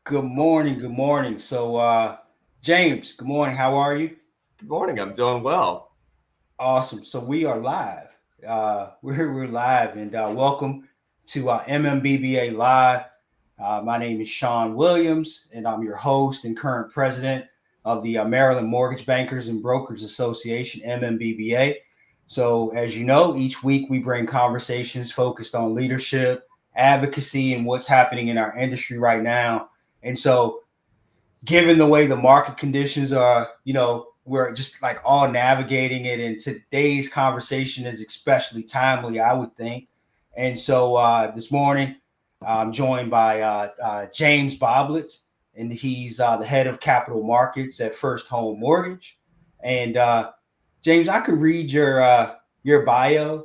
Good morning. Good morning. James, good morning. How are you? Good morning. I'm doing well. Awesome. So we are live. We're live, and welcome to MMBBA Live. My name is Sean Williams, and I'm your host and current president of the Maryland Mortgage Bankers and Brokers Association (MMBBA). So, as you know, each week we bring conversations focused on leadership, advocacy, and what's happening in our industry right now. And so, given the way the market conditions are, we're just like all navigating it. And today's conversation is especially timely, I would think. And so this morning, I'm joined by James Baublitz, and he's the head of capital markets at First Home Mortgage. And James, I could read your bio,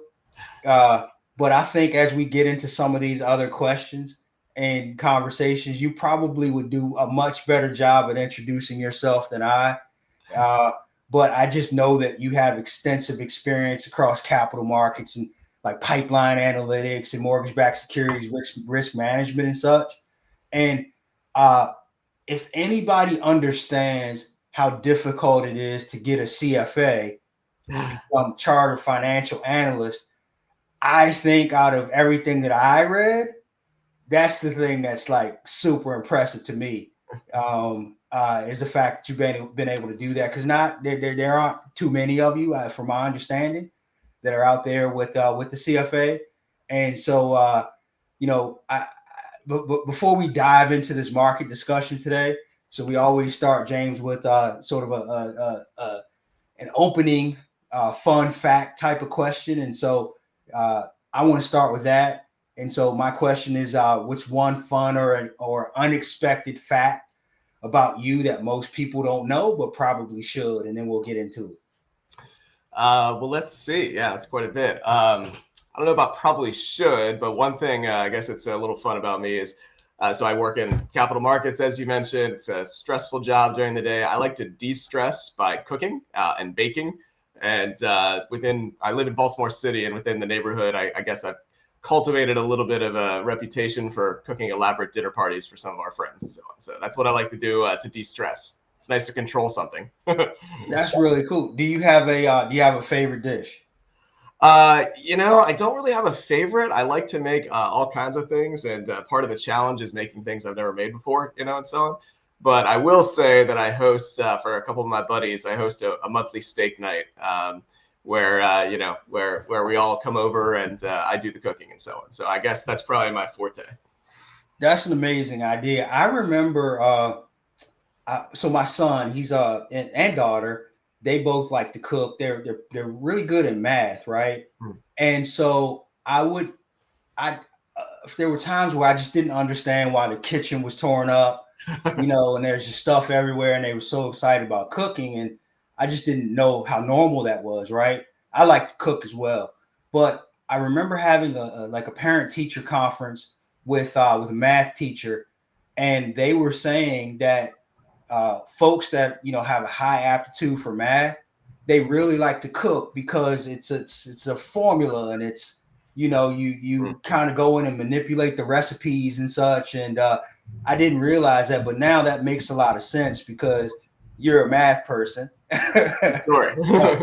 uh, but I think as we get into some of these other questions and conversations, you probably would do a much better job at introducing yourself than I. Uh, but I just know that you have extensive experience across capital markets and like pipeline analytics and mortgage-backed securities risk management and such. And uh, if anybody understands how difficult it is to get a CFA and become chartered financial analyst, I think out of everything that I read, that's the thing that's like super impressive to me. Is the fact that you've been able to do that, because not there aren't too many of you, from my understanding, that are out there with the CFA. And so but before we dive into this market discussion today, so we always start, James, with sort of an opening fun fact type of question. And so I want to start with that. And so my question is, what's one fun or unexpected fact about you that most people don't know but probably should? And then we'll get into it. Well, let's see. Yeah, that's quite a bit. I don't know about probably should, but one thing I guess it's a little fun about me is so I work in capital markets, as you mentioned. It's a stressful job during the day. I like to de-stress by cooking and baking. And I live in Baltimore City, and within the neighborhood, I guess I've cultivated a little bit of a reputation for cooking elaborate dinner parties for some of our friends and so on. So that's what I like to do to de-stress. It's nice to control something. That's really cool. Do you have a favorite dish? I don't really have a favorite. I like to make all kinds of things, and part of the challenge is making things I've never made before, and so on. But I will say that I host for a couple of my buddies. I host a monthly steak night where where we all come over and I do the cooking and so on. So I guess that's probably my forte. That's an amazing idea. I remember so my son, he's and daughter, they both like to cook. They're really good at math, right? Hmm. And so I if there were times where I just didn't understand why the kitchen was torn up, and there's just stuff everywhere, and they were so excited about cooking, and I just didn't know how normal that was, right? I like to cook as well, but I remember having a parent teacher conference with a math teacher, and they were saying that folks that have a high aptitude for math, they really like to cook because it's a formula, and it's Hmm. you kind of go in and manipulate the recipes and such. And I didn't realize that, but now that makes a lot of sense because you're a math person. Sure.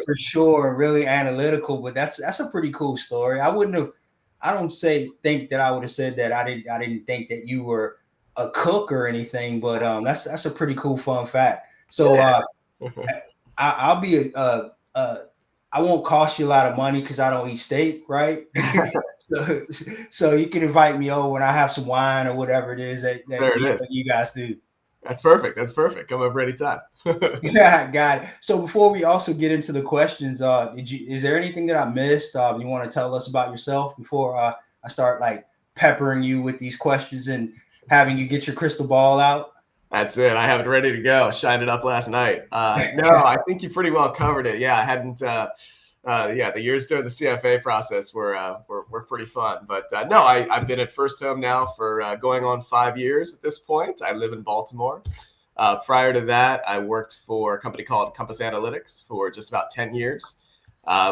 For sure, and really analytical. But that's a pretty cool story. I don't think that I would have said that. I didn't think that you were a cook or anything, but that's a pretty cool fun fact. So Yeah. I'll be I won't cost you a lot of money because I don't eat steak, right? so, so you can invite me over and I have some wine or whatever it is There it is. that you guys do. That's perfect. That's perfect. Come over anytime. Yeah, got it. So before we also get into the questions, is there anything that I missed? You want to tell us about yourself before I start like peppering you with these questions and having you get your crystal ball out? That's it. I have it ready to go. Shined it up last night. No, I think you pretty well covered it. Yeah, I hadn't. Yeah, the years during the CFA process were pretty fun. But no, I've been at First Home now for going on 5 years at this point. I live in Baltimore. Prior to that, I worked for a company called Compass Analytics for just about 10 years,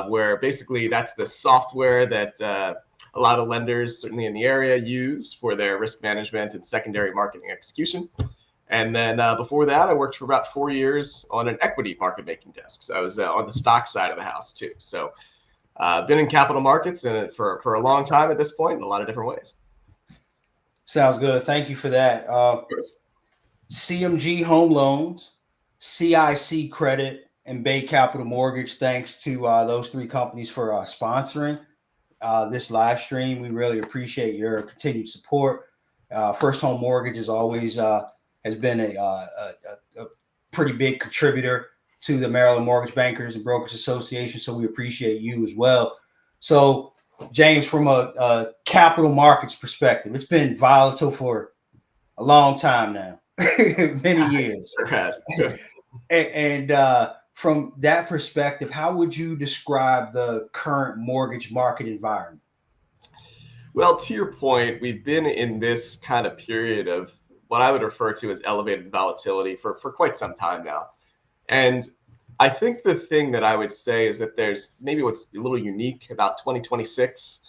where basically that's the software that a lot of lenders, certainly in the area, use for their risk management and secondary marketing execution. And then before that, I worked for about 4 years on an equity market making desk. So I was on the stock side of the house too. So I've been in capital markets and for a long time at this point in a lot of different ways. Sounds good. Thank you for that. CMG Home Loans, CIC Credit, and Bay Capital Mortgage. Thanks to those three companies for sponsoring this live stream. We really appreciate your continued support. First Home Mortgage is always has been a pretty big contributor to the Maryland Mortgage Bankers and Brokers Association, so we appreciate you as well. So, James, from a capital markets perspective, it's been volatile for a long time now, many years. And from that perspective, how would you describe the current mortgage market environment? Well, to your point, we've been in this kind of period of what I would refer to as elevated volatility for quite some time now. And I think the thing that I would say is that there's maybe what's a little unique about 2026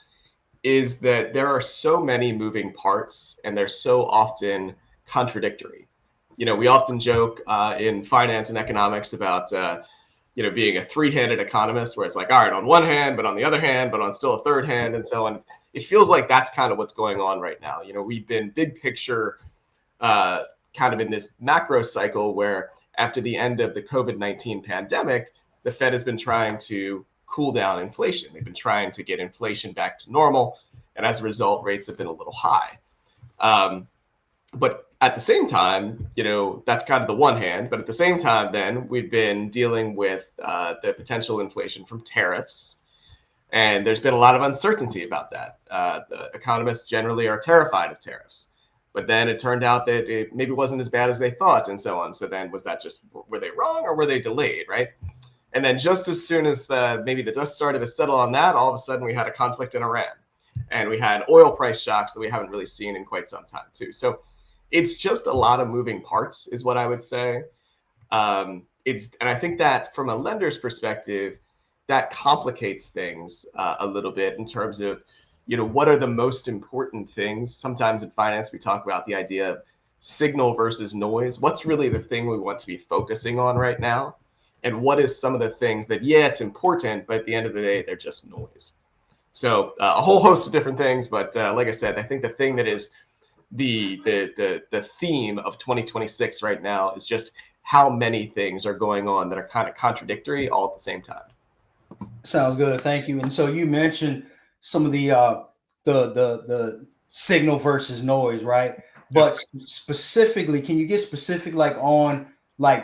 is that there are so many moving parts and they're so often contradictory. We often joke in finance and economics about, being a three-handed economist where it's like, all right, on one hand, but on the other hand, but on still a third hand and so on. It feels like that's kind of what's going on right now. We've been big picture kind of in this macro cycle where after the end of the COVID-19 pandemic, the Fed has been trying to cool down inflation. They've been trying to get inflation back to normal. And as a result, rates have been a little high. But at the same time, that's kind of the one hand. But at the same time, then we've been dealing with the potential inflation from tariffs. And there's been a lot of uncertainty about that. The economists generally are terrified of tariffs. But then it turned out that it maybe wasn't as bad as they thought and so on. So then was that just, were they wrong or were they delayed, right? And then just as soon as maybe the dust started to settle on that, all of a sudden we had a conflict in Iran. And we had oil price shocks that we haven't really seen in quite some time too. So it's just a lot of moving parts is what I would say. And I think that from a lender's perspective, that complicates things a little bit in terms of, what are the most important things? Sometimes in finance, we talk about the idea of signal versus noise. What's really the thing we want to be focusing on right now? And what is some of the things that, it's important, but at the end of the day, they're just noise. So a whole host of different things. But like I said, I think the thing that is the theme of 2026 right now is just how many things are going on that are kind of contradictory all at the same time. Sounds good. Thank you. And so you mentioned some of the signal versus noise, right? But specifically, can you get specific on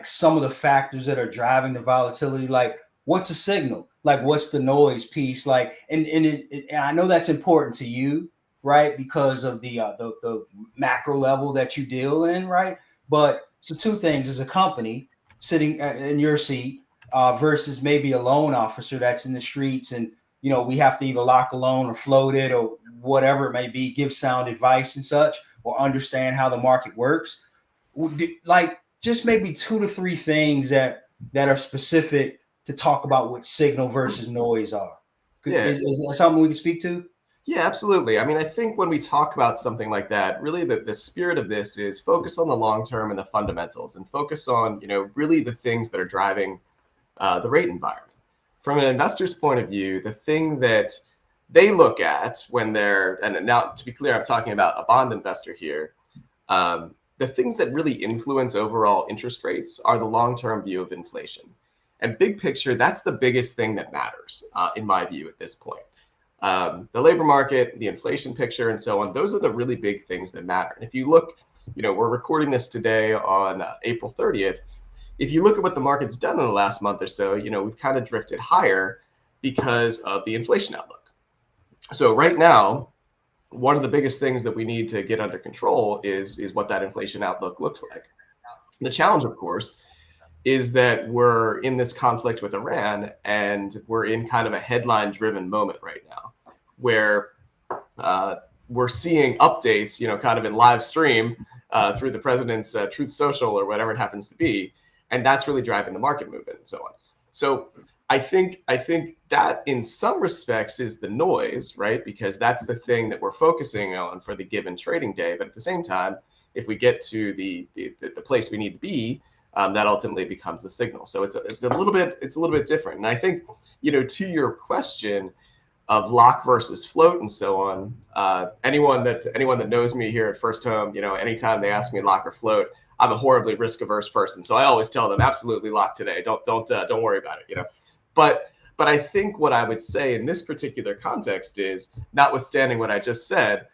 some of the factors that are driving the volatility? Like what's a signal? Like what's the noise piece? And I know that's important to you, right? Because of the macro level that you deal in, right? But so two things: as a company sitting in your seat versus maybe a loan officer that's in the streets, and we have to either lock a loan or float it or whatever it may be, give sound advice and such, or understand how the market works. Just maybe 2 to 3 things that are specific to talk about what signal versus noise are. Is that something we can speak to? Yeah, absolutely. I mean, I think when we talk about something like that, really the spirit of this is focus on the long term and the fundamentals and focus on, really the things that are driving the rate environment. From an investor's point of view, the thing that they look at when and now to be clear, I'm talking about a bond investor here, the things that really influence overall interest rates are the long-term view of inflation. And big picture, that's the biggest thing that matters, in my view, at this point. The labor market, the inflation picture, and so on, those are the really big things that matter. And if you look, we're recording this today on April 30th. If you look at what the market's done in the last month or so, we've kind of drifted higher because of the inflation outlook. So right now, one of the biggest things that we need to get under control is what that inflation outlook looks like. The challenge, of course, is that we're in this conflict with Iran and we're in kind of a headline-driven moment right now where we're seeing updates, kind of in live stream through the president's Truth Social or whatever it happens to be. And that's really driving the market movement and so on. So I think that in some respects is the noise, right? Because that's the thing that we're focusing on for the given trading day. But at the same time, if we get to the place we need to be, that ultimately becomes the signal. So it's a little bit different. And I think, to your question of lock versus float and so on, anyone that knows me here at First Home, anytime they ask me lock or float, I'm a horribly risk averse person. So I always tell them absolutely lock today. Don't worry about it. But I think what I would say in this particular context is, notwithstanding what I just said,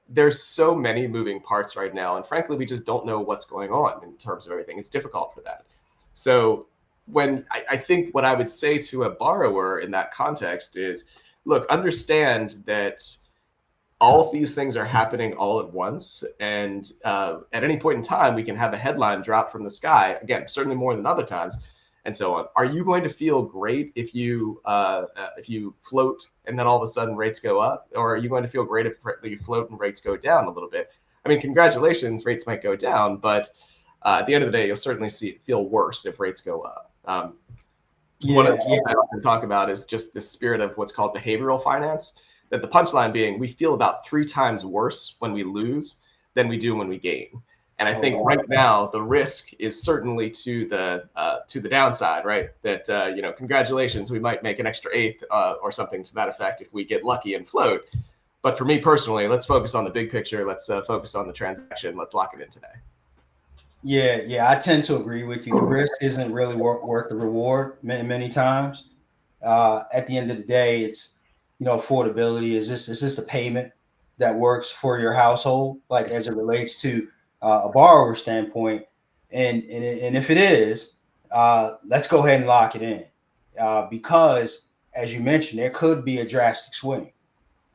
there's so many moving parts right now. And frankly, we just don't know what's going on in terms of everything. It's difficult for that. So when I think what I would say to a borrower in that context is, look, understand that all of these things are happening all at once. And at any point in time, we can have a headline drop from the sky. Again, certainly more than other times, and so on. Are you going to feel great if you float and then all of a sudden rates go up? Or are you going to feel great if you float and rates go down a little bit? I mean, congratulations, rates might go down, but at the end of the day, you'll certainly feel worse if rates go up. One of the things I often talk about is just the spirit of what's called behavioral finance, that the punchline being we feel about 3 times worse when we lose than we do when we gain. And I think right now the risk is certainly to the downside, right? That congratulations, we might make an extra eighth or something to that effect if we get lucky and float. But for me personally, let's focus on the big picture. Let's focus on the transaction. Let's lock it in today. Yeah, I tend to agree with you. The risk isn't really worth the reward many times. At the end of the day, it's affordability. Is this a payment that works for your household, like as it relates to a borrower standpoint? And if it is, let's go ahead and lock it in, because as you mentioned, there could be a drastic swing.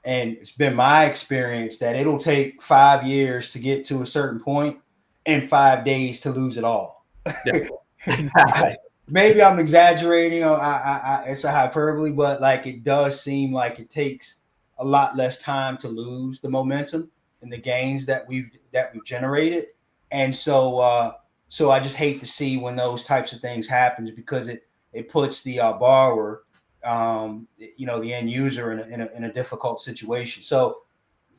And it's been my experience that it'll take 5 years to get to a certain point and 5 days to lose it all. Yeah. Maybe I'm exaggerating. It's a hyperbole, but like it does seem like it takes a lot less time to lose the momentum and the gains that we've generated. And so I just hate to see when those types of things happens, because it puts the borrower, the end user in a difficult situation. So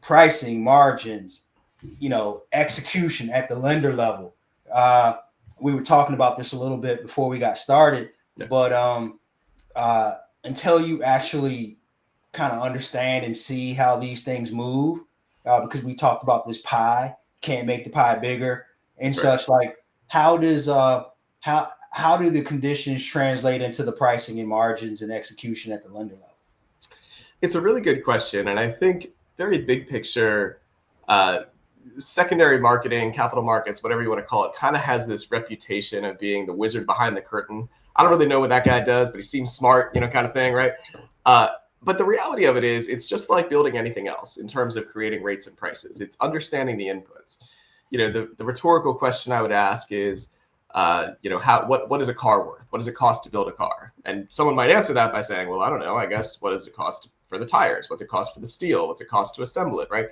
pricing, margins, execution at the lender level. We were talking about this a little bit before we got started, but until you actually kind of understand and see how these things move, because we talked about this pie, can't make the pie bigger and such. Like, how do the conditions translate into the pricing and margins and execution at the lender level? It's a really good question, and I think very big picture, secondary marketing, capital markets, whatever you want to call it, kind of has this reputation of being the wizard behind the curtain. I don't really know what that guy does, but he seems smart, kind of thing, right? But the reality of it is, it's just like building anything else in terms of creating rates and prices. It's understanding the inputs. The rhetorical question I would ask is, what is a car worth? What does it cost to build a car? And someone might answer that by saying, well, I don't know, I guess, what does it cost for the tires? What's it cost for the steel? What's it cost to assemble it, right?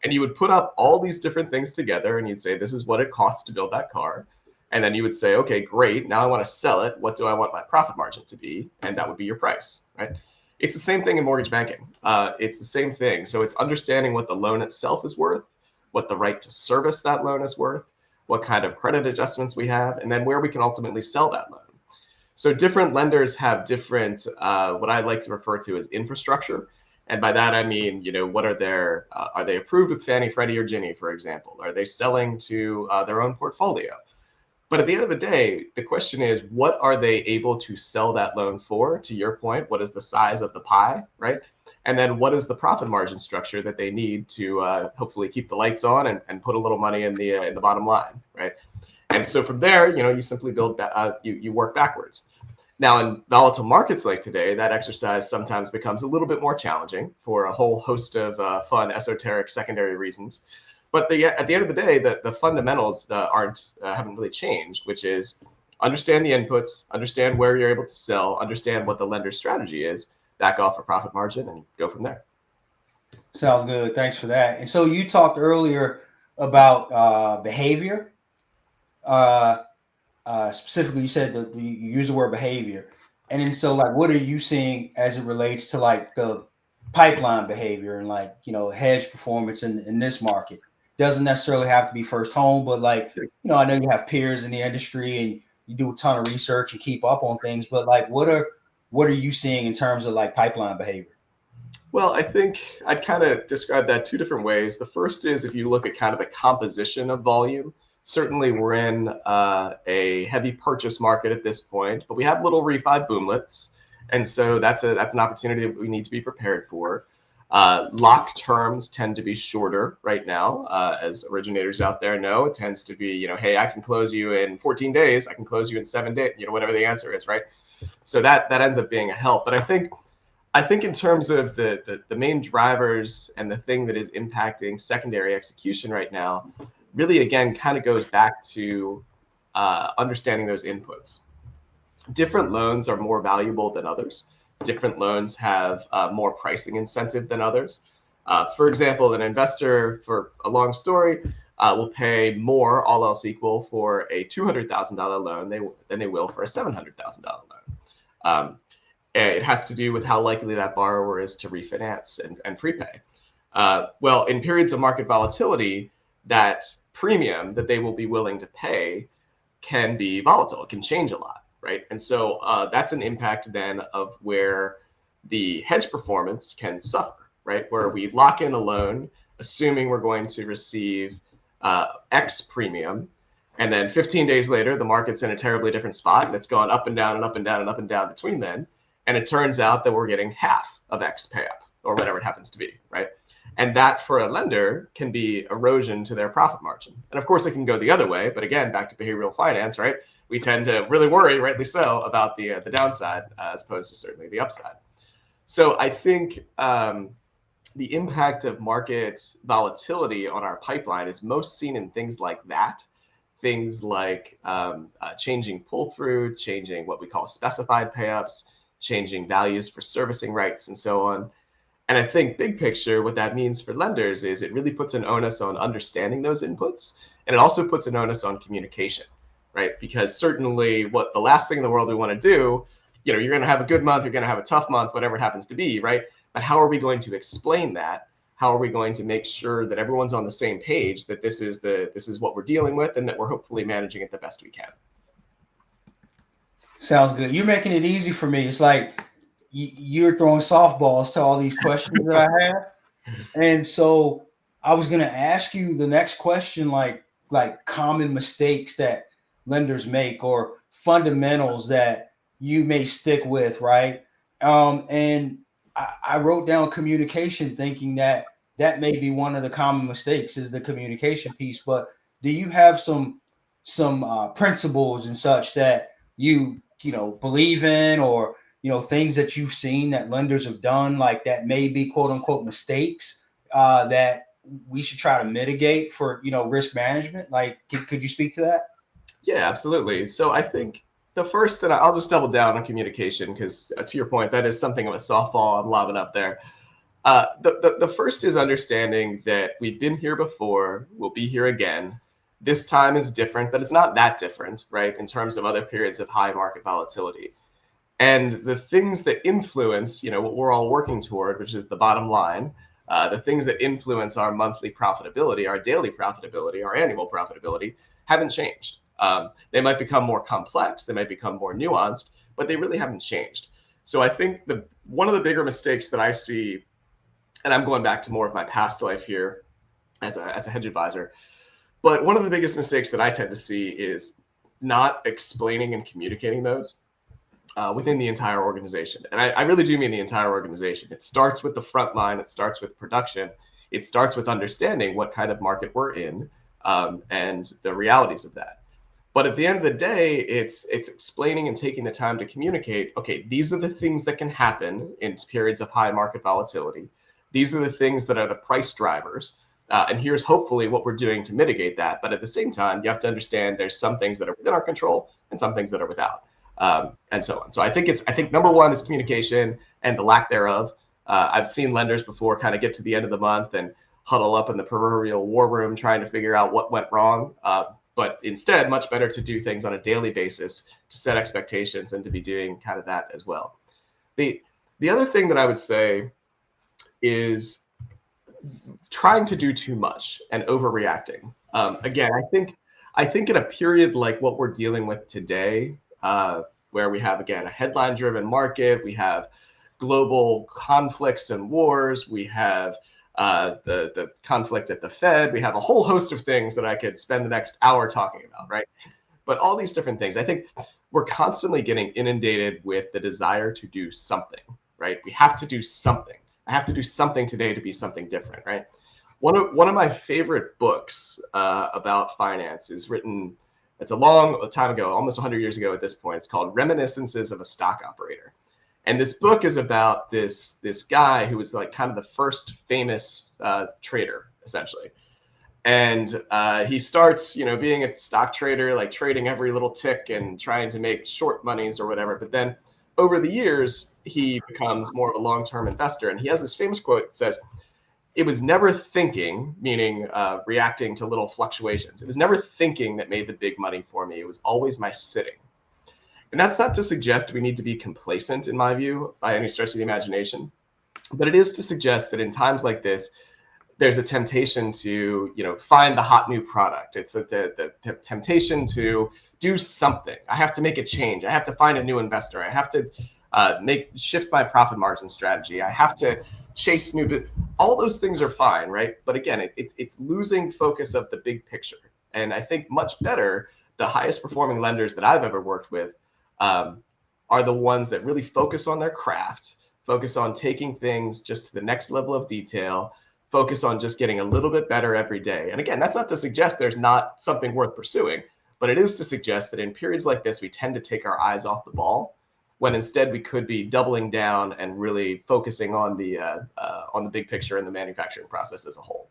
And you would put up all these different things together and you'd say, this is what it costs to build that car. And then you would say, okay, great. Now I want to sell it. What do I want my profit margin to be? And that would be your price, right? It's the same thing in mortgage banking. It's the same thing. So it's understanding what the loan itself is worth, what the right to service that loan is worth, what kind of credit adjustments we have, and then where we can ultimately sell that loan. So different lenders have different, what I like to refer to as infrastructure. And by that, I mean, what are are they approved with Fannie, Freddie, or Ginnie, for example? Are they selling to their own portfolio? But at the end of the day, the question is, what are they able to sell that loan for? To your point, what is the size of the pie, right? And then what is the profit margin structure that they need to hopefully keep the lights on and put a little money in the bottom line, right? And so from there, you simply build, you work backwards. Now, in volatile markets like today, that exercise sometimes becomes a little bit more challenging for a whole host of fun, esoteric secondary reasons. But at the end of the day, the fundamentals haven't really changed, which is understand the inputs, understand where you're able to sell, understand what the lender's strategy is, back off a profit margin, and go from there. Sounds good. Thanks for that. And so you talked earlier about behavior. Specifically, you said that you use the word behavior. And then so like, what are you seeing as it relates to like the pipeline behavior and like, hedge performance in this market? Doesn't necessarily have to be first home, but like, I know you have peers in the industry and you do a ton of research and keep up on things, but like, what are you seeing in terms of like pipeline behavior? Well, I think I'd kind of describe that two different ways. The first is if you look at kind of the composition of volume. Certainly, we're in a heavy purchase market at this point, but we have little refi boomlets, and so that's an opportunity that we need to be prepared for. Lock terms tend to be shorter right now, as originators out there know. It tends to be, hey, I can close you in 14 days, I can close you in 7 days, whatever the answer is, right? So that ends up being a help. But I think in terms of the main drivers and the thing that is impacting secondary execution right now, really, again, kind of goes back to understanding those inputs. Different loans are more valuable than others. Different loans have more pricing incentive than others. For example, an investor, for a long story, will pay more, all else equal, for a $200,000 loan than they will for a $700,000 loan. It has to do with how likely that borrower is to refinance and prepay. Well, in periods of market volatility, that premium that they will be willing to pay can be volatile. It can change a lot, right? And so that's an impact then of where the hedge performance can suffer, right? Where we lock in a loan, assuming we're going to receive X premium, and then 15 days later, the market's in a terribly different spot, and it's gone up and down and up and down and up and down between then. And it turns out that we're getting half of X pay up, or whatever it happens to be, right? And that for a lender can be erosion to their profit margin. And of course, it can go the other way. But again, back to behavioral finance, right? We tend to really worry, rightly so, about the downside as opposed to certainly the upside. So I think the impact of market volatility on our pipeline is most seen in things like that. Things like changing pull-through, changing what we call specified payups, changing values for servicing rights, and so on. And I think big picture, what that means for lenders is it really puts an onus on understanding those inputs. And it also puts an onus on communication, right? Because certainly what the last thing in the world we want to do, you're going to have a good month, you're going to have a tough month, whatever it happens to be, right? But how are we going to explain that? How are we going to make sure that everyone's on the same page, that this is what we're dealing with, and that we're hopefully managing it the best we can? Sounds good. You're making it easy for me. It's like you're throwing softballs to all these questions that I have. And so I was going to ask you the next question, like common mistakes that lenders make or fundamentals that you may stick with, right? And I wrote down communication, thinking that may be one of the common mistakes is the communication piece. But do you have some principles and such that you believe in, or things that you've seen that lenders have done, like that may be quote unquote mistakes that we should try to mitigate for risk management? Like, could you speak to that? Yeah, absolutely. So I think the first, and I'll just double down on communication because to your point, that is something of a softball I'm lobbing up there. The first is understanding that we've been here before, we'll be here again. This time is different, but it's not that different, right, in terms of other periods of high market volatility. And the things that influence, what we're all working toward, which is the bottom line, the things that influence our monthly profitability, our daily profitability, our annual profitability, haven't changed. They might become more complex, they might become more nuanced, but they really haven't changed. So I think one of the bigger mistakes that I see, and I'm going back to more of my past life here as a hedge advisor, but one of the biggest mistakes that I tend to see is not explaining and communicating those within the entire organization. And I really do mean the entire organization. It starts with the front line. It starts with production. It starts with understanding what kind of market we're in and the realities of that. But at the end of the day, it's explaining and taking the time to communicate, okay, these are the things that can happen in periods of high market volatility. These are the things that are the price drivers. And here's hopefully what we're doing to mitigate that. But at the same time, you have to understand there's some things that are within our control and some things that are without. And so on. So I think number one is communication and the lack thereof. I've seen lenders before kind of get to the end of the month and huddle up in the proverbial war room trying to figure out what went wrong. But instead, much better to do things on a daily basis to set expectations and to be doing kind of that as well. The other thing that I would say is trying to do too much and overreacting. Again, I think in a period like what we're dealing with today, where we have, again, a headline-driven market, we have global conflicts and wars, we have the conflict at the Fed, we have a whole host of things that I could spend the next hour talking about, right? But all these different things, I think we're constantly getting inundated with the desire to do something, right? We have to do something. I have to do something today to be something different, right? One of my favorite books about finance is written, it's a long time ago, almost 100 years ago at this point. It's called Reminiscences of a Stock Operator. And this book is about this guy who was like kind of the first famous trader, essentially. And he starts, being a stock trader, like trading every little tick and trying to make short monies or whatever. But then over the years, he becomes more of a long-term investor. And he has this famous quote that says, "It was never thinking," meaning reacting to little fluctuations. "It was never thinking that made the big money for me. It was always my sitting." And that's not to suggest we need to be complacent, in my view, by any stretch of the imagination. But it is to suggest that in times like this, there's a temptation to, find the hot new product. It's the temptation to do something. I have to make a change. I have to find a new investor. I have to shift my profit margin strategy. I have to chase new. All those things are fine, right? But again, it's losing focus of the big picture. And I think much better, the highest performing lenders that I've ever worked with are the ones that really focus on their craft, focus on taking things just to the next level of detail, focus on just getting a little bit better every day. And again, that's not to suggest there's not something worth pursuing, but it is to suggest that in periods like this, we tend to take our eyes off the ball, when instead we could be doubling down and really focusing on the big picture and the manufacturing process as a whole.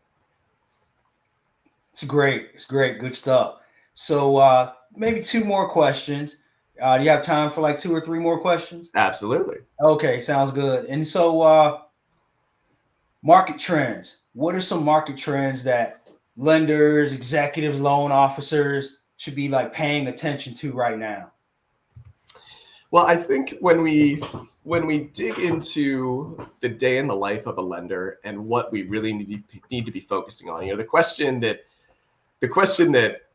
It's great. It's great. Good stuff. So maybe two more questions. Do you have time for like 2 or 3 more questions? Absolutely. Okay, sounds good. And so market trends. What are some market trends that lenders, executives, loan officers should be like paying attention to right now? Well, I think when we dig into the day in the life of a lender and what we really need to be focusing on, the question that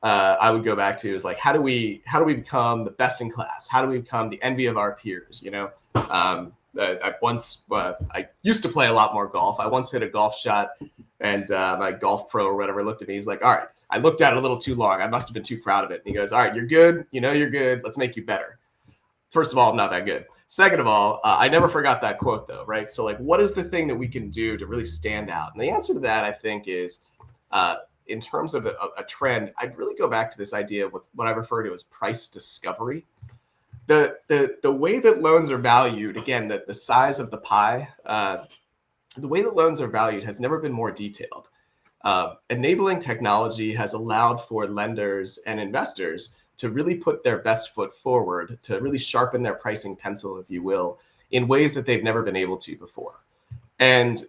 I would go back to is like, how do we become the best in class? How do we become the envy of our peers? I used to play a lot more golf. I once hit a golf shot, and my golf pro or whatever looked at me. He's like, "All right, I looked at it a little too long. I must have been too proud of it." And he goes, "All right, you're good. You're good. Let's make you better." First of all, I'm not that good. Second of all, I never forgot that quote though, right? So like, what is the thing that we can do to really stand out? And the answer to that, I think, is in terms of a trend, I'd really go back to this idea of what I refer to as price discovery. The way that loans are valued, again, the size of the pie, the way that loans are valued has never been more detailed. Enabling technology has allowed for lenders and investors to really put their best foot forward, to really sharpen their pricing pencil, if you will, in ways that they've never been able to before. And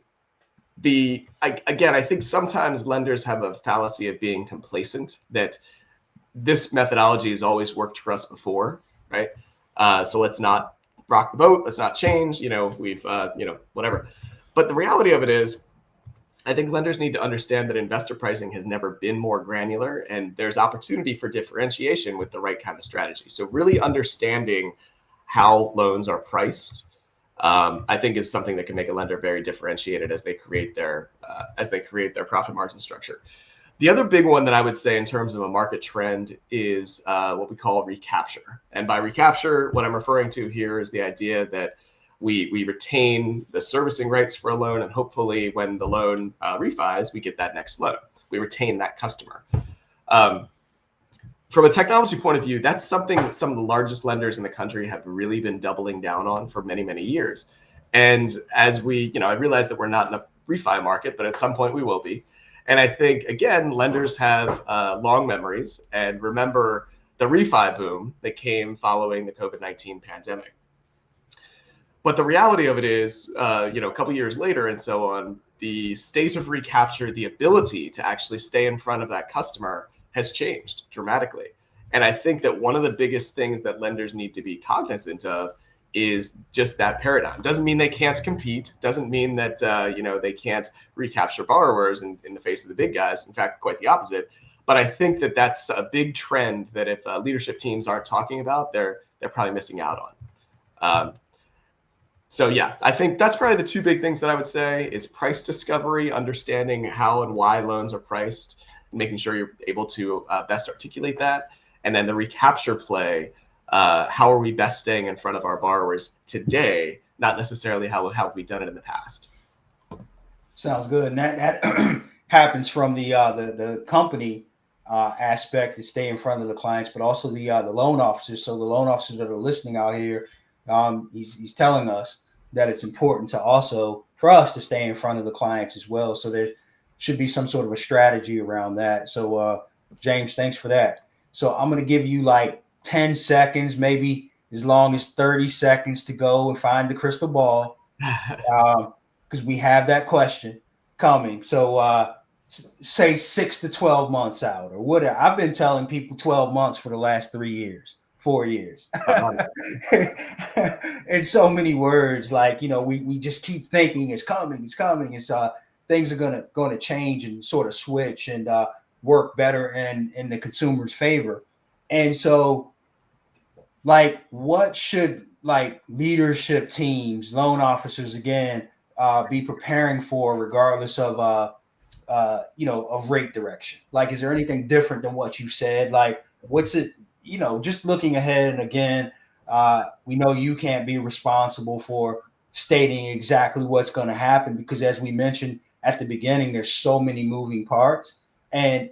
I think sometimes lenders have a fallacy of being complacent, that this methodology has always worked for us before, right? So let's not rock the boat. Let's not change. We've whatever. But the reality of it is, I think lenders need to understand that investor pricing has never been more granular, and there's opportunity for differentiation with the right kind of strategy. So really understanding how loans are priced, I think, is something that can make a lender very differentiated as they create their profit margin structure. The other big one that I would say in terms of a market trend is what we call recapture. And by recapture, what I'm referring to here is the idea that we retain the servicing rights for a loan, and hopefully when the loan refis, we get that next loan. We retain that customer. From a technology point of view, that's something that some of the largest lenders in the country have really been doubling down on for many, many years. And as I realize that we're not in a refi market, but at some point we will be. And I think, again, lenders have long memories and remember the refi boom that came following the COVID-19 pandemic. But the reality of it is, a couple years later and so on, the state of recapture, the ability to actually stay in front of that customer has changed dramatically. And I think that one of the biggest things that lenders need to be cognizant of is just that paradigm. Doesn't mean they can't compete. Doesn't mean that they can't recapture borrowers in the face of the big guys. In fact, quite the opposite. But I think that that's a big trend that if leadership teams aren't talking about, they're probably missing out on. So yeah, I think that's probably the two big things that I would say is price discovery, understanding how and why loans are priced, and making sure you're able to best articulate that. And then the recapture play, how are we best staying in front of our borrowers today, not necessarily how have we done it in the past. Sounds good. And that happens from the company aspect to stay in front of the clients, but also the loan officers. So the loan officers that are listening out here, he's telling us that it's important to also for us to stay in front of the clients as well. So there should be some sort of a strategy around that. So James, thanks for that. So I'm going to give you like 10 seconds, maybe as long as 30 seconds to go and find the crystal ball, because we have that question coming. So say 6 to 12 months out or whatever. I've been telling people 12 months for the last 3 years. 4 years. In so many words, like, we just keep thinking it's coming. It's things are gonna change and sort of switch and work better in the consumer's favor. And so, like, what should like leadership teams, loan officers again, be preparing for regardless of of rate direction? Like, is there anything different than what you said? Like, what's it? Just looking ahead, and again, we know you can't be responsible for stating exactly what's going to happen because, as we mentioned at the beginning, there's so many moving parts, and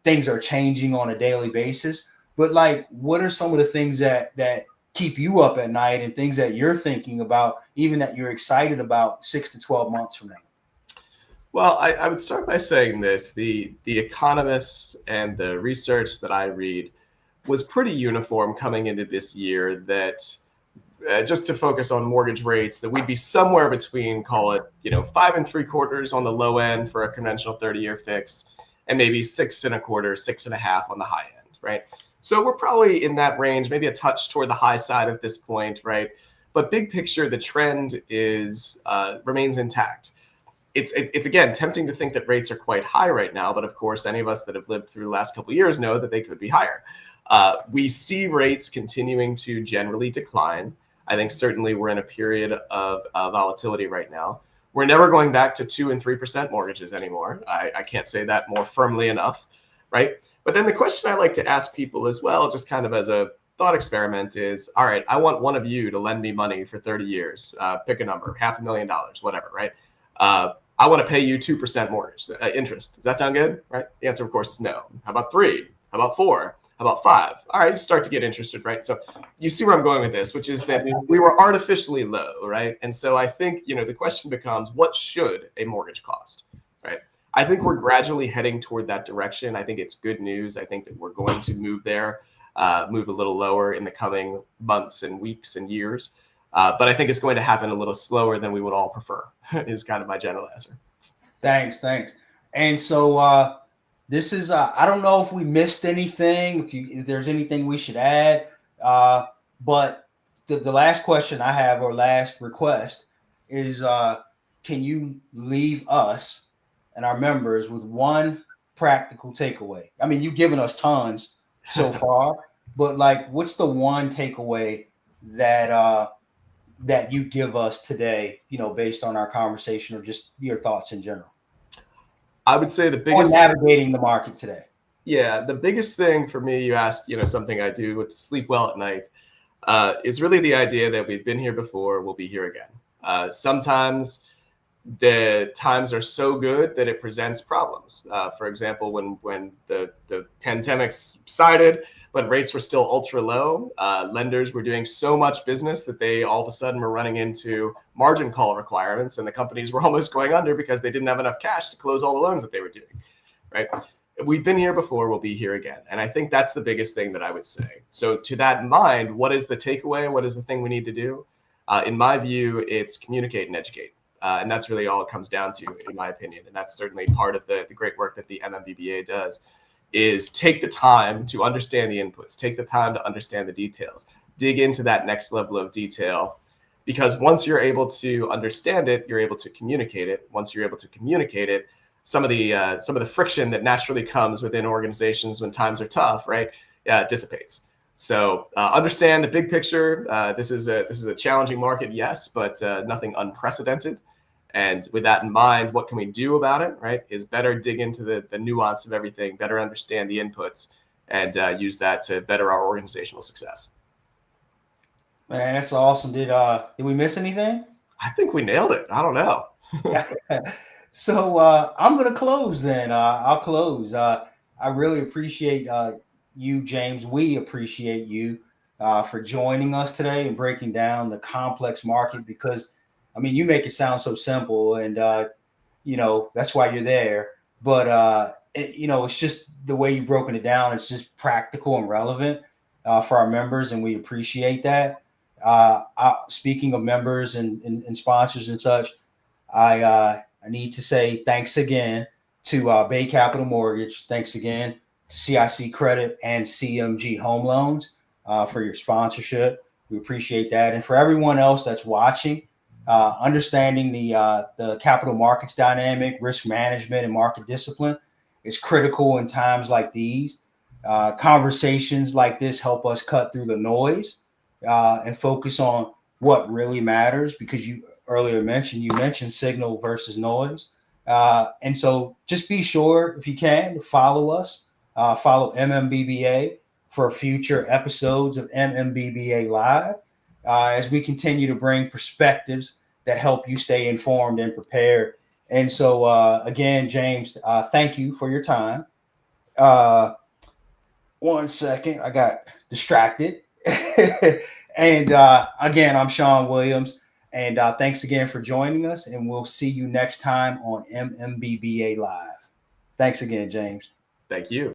things are changing on a daily basis. But like, what are some of the things that keep you up at night, and things that you're thinking about, even that you're excited about 6 to 12 months from now? Well, I would start by saying this: the economists and the research that I read was pretty uniform coming into this year that just to focus on mortgage rates, that we'd be somewhere between, call it, 5 3/4 on the low end for a conventional 30-year fixed, and maybe 6 1/4, 6.5 on the high end, right? So we're probably in that range, maybe a touch toward the high side at this point, right? But big picture, the trend is remains intact. It's again tempting to think that rates are quite high right now, but of course, any of us that have lived through the last couple of years know that they could be higher. We see rates continuing to generally decline. I think certainly we're in a period of volatility right now. We're never going back to 2 and 3% mortgages anymore. I can't say that more firmly enough, right? But then the question I like to ask people as well, just kind of as a thought experiment, is, all right, I want one of you to lend me money for 30 years. Pick a number, $500,000, whatever, right? I want to pay you 2% mortgage interest. Does that sound good, right? The answer, of course, is no. How about 3? How about 4? How about 5? All right, you start to get interested, right? So you see where I'm going with this, which is that we were artificially low, right? And so I think, the question becomes, what should a mortgage cost, right? I think we're gradually heading toward that direction. I think it's good news. I think that we're going to move there, move a little lower in the coming months and weeks and years. But I think it's going to happen a little slower than we would all prefer, is kind of my general answer. Thanks. And so this is, I don't know if we missed anything, if there's anything we should add, but the last question I have, or last request, is can you leave us and our members with one practical takeaway? I mean, you've given us tons so far, but like, what's the one takeaway that you give us today, based on our conversation, or just your thoughts in general? I would say the biggest on navigating the market today. Yeah, the biggest thing for me, you asked, something I do to sleep well at night, is really the idea that we've been here before, we'll be here again. Sometimes the times are so good that it presents problems. For example, when the pandemic subsided, but rates were still ultra low, lenders were doing so much business that they all of a sudden were running into margin call requirements, and the companies were almost going under because they didn't have enough cash to close all the loans that they were doing, right? We've been here before, we'll be here again. And I think that's the biggest thing that I would say. So to that mind, what is the takeaway? What is the thing we need to do? In my view, it's communicate and educate. And that's really all it comes down to, in my opinion. And that's certainly part of the great work that the MMBBA does, is take the time to understand the inputs, take the time to understand the details, dig into that next level of detail. Because once you're able to understand it, you're able to communicate it. Once you're able to communicate it, some of the friction that naturally comes within organizations when times are tough, right, dissipates. So understand the big picture. This is a challenging market, yes, but nothing unprecedented. And with that in mind, what can we do about it, right, is better dig into the nuance of everything, better understand the inputs, and use that to better our organizational success. Man, that's awesome. Did we miss anything? I think we nailed it. I don't know. So I'm gonna close then. I'll close. I really appreciate you, James. We appreciate you for joining us today and breaking down the complex market, because I mean, you make it sound so simple, and that's why you're there. But it's just the way you've broken it down. It's just practical and relevant for our members, and we appreciate that. Speaking of members and sponsors and such, I need to say thanks again to Bay Capital Mortgage. Thanks again to CIC Credit and CMG Home Loans for your sponsorship. We appreciate that. And for everyone else that's watching, understanding the capital markets dynamic, risk management, and market discipline is critical in times like these. Conversations like this help us cut through the noise and focus on what really matters, because you mentioned signal versus noise. And so just be sure, if you can, to follow us, follow MMBBA for future episodes of MMBBA Live, as we continue to bring perspectives that help you stay informed and prepared. And so, again, James, thank you for your time. 1 second, I got distracted. And again, I'm Sean Williams, and thanks again for joining us, and we'll see you next time on MMBBA Live. Thanks again, James. Thank you.